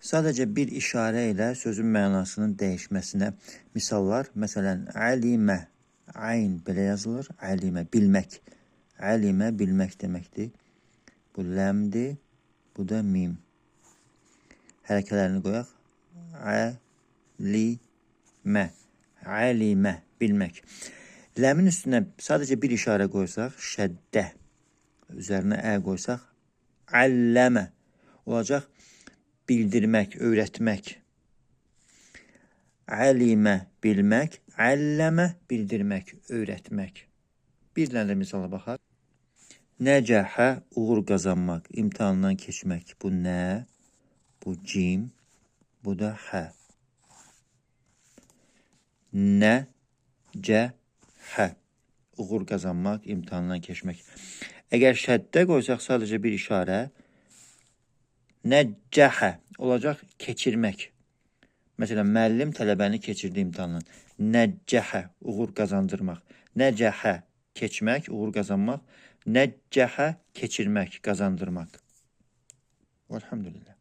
Sadəcə bir işarə ilə sözün mənasının dəyişməsinə misallar. Məsələn, alimə, ayn belə yazılır. Alimə, bilmək. Alimə, bilmək deməkdir. Bu ləmdir, bu da mim. Hərəkələrini qoyaq. Alimə, alimə, bilmək. Ləmin üstünə sadəcə bir işarə qoysaq, şəddə, üzərinə qoysaq, alləmə olacaq. Bildirmək, öyrətmək. Alimə, bilmək. Alləmə, bildirmək, öyrətmək. Bir dənə də misala baxaq. Nəcəhə, uğur qazanmaq, imtahandan keçmək. Bu nə? Bu cim. Bu da hə. Nəcəhə, uğur qazanmaq, imtahandan keçmək. Əgər şəddə qoysaq sadəcə bir işarə, Nəccəhə olacaq keçirmək. Məsələn, müəllim tələbəni keçirdi imtahandan. Nəccəhə, uğur qazandırmaq. Nəcəhə, keçmək, uğur qazanmaq. Nəccəhə, keçirmək, qazandırmaq. Elhamdülillah.